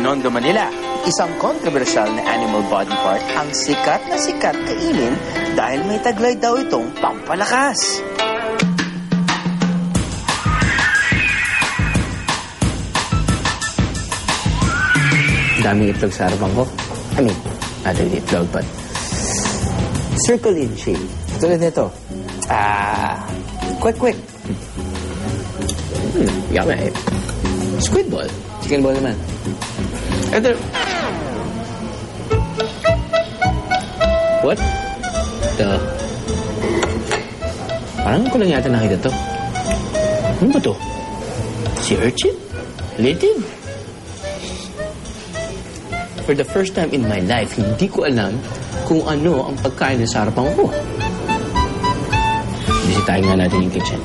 Binondo, Manila. Isang kontrobersyal na animal body part ang sikat na sikat kainin dahil may taglay daw itong pampalakas. Daming itlog sa harapan ko. I mean, not really itlog, but circle in shape. Tulad nito. Quick. Yummy. Squid ball. Chicken ball naman. Ito. What? Parang ko lang yata nakita to. Ano ba to? Si urchin? Related? For the first time in my life, hindi ko alam kung ano ang pagkain sa harapan ko. Bisitahin nga natin yung kitchen.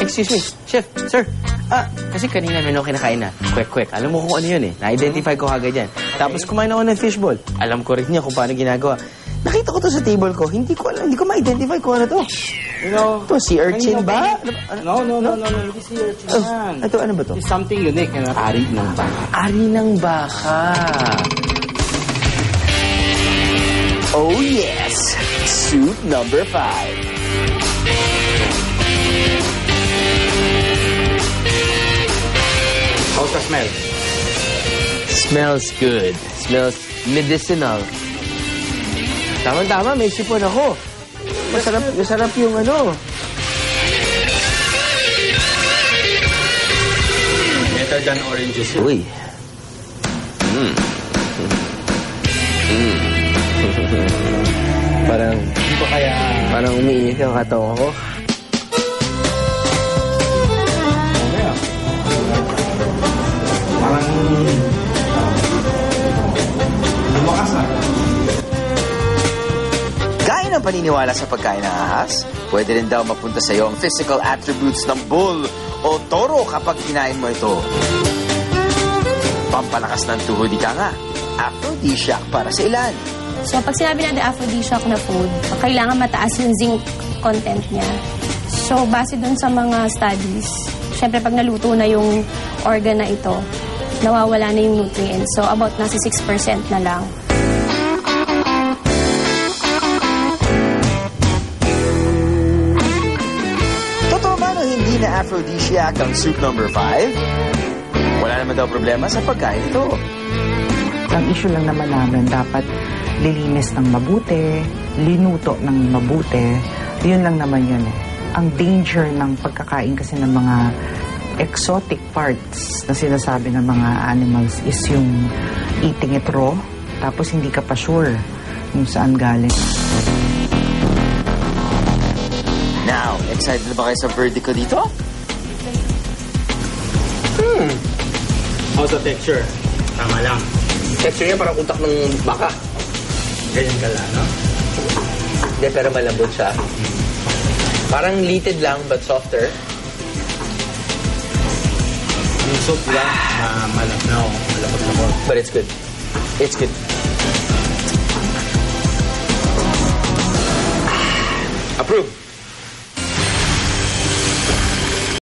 Excuse me, chef, sir. Kasi kanina may kinakain na. Quick. Alam mo kung ano yun eh. Na-identify ko agad yan. Tapos kumain ako ng fishball. Alam ko rin niya kung paano ginagawa. Nakita ko to sa table ko. Hindi ko ma-identify kung ano to. You know, to si urchin ba? No. Hindi si urchin yan. Ito, ano ba to? It's something unique. Ari ng baka. Ari ng baka. Oh yes! Soup number 5. How's the smell? Smells good. Smells medicinal. Tama-tama, may sipon ako. Masarap yung ano. Better than orange juice. Uy. Parang umiinit yung katawan ko. Parang lumakas na. Gaya ng paniniwala sa pagkain ng ahas, pwede rin daw mapunta sa iyo ang physical attributes ng bull o toro kapag kinain mo ito. Pampalakas ng tuhod ika nga, aphrodisiac para sa ilan. So, pag sinabi natin aphrodisiac na food, kailangan mataas yung zinc content niya. So, base dun sa mga studies, syempre pag naluto na yung organ na ito, nawawala na yung nutrients. So, about nasa 6% na lang. Totoo ba na hindi na aphrodisiac ang soup number 5? Wala naman daw problema sa pagkain ito. Ang issue lang naman namin, dapat lilinis ng mabuti, linuto ng mabuti. Yun lang naman yun eh. Ang danger ng pagkakain kasi ng mga exotic parts na sinasabi ng mga animals is yung eating it raw, tapos hindi ka pa sure kung saan galing. Now, excited na ba kayo sa verdict ko dito? How's the texture? Tama lang. Texture niya parang utak ng baka. Ganyan ka lang, no? Hindi, pero malambot siya. Parang litid lang, but softer. Yung soup lang, malapot-lapot. But it's good. It's good. Approve.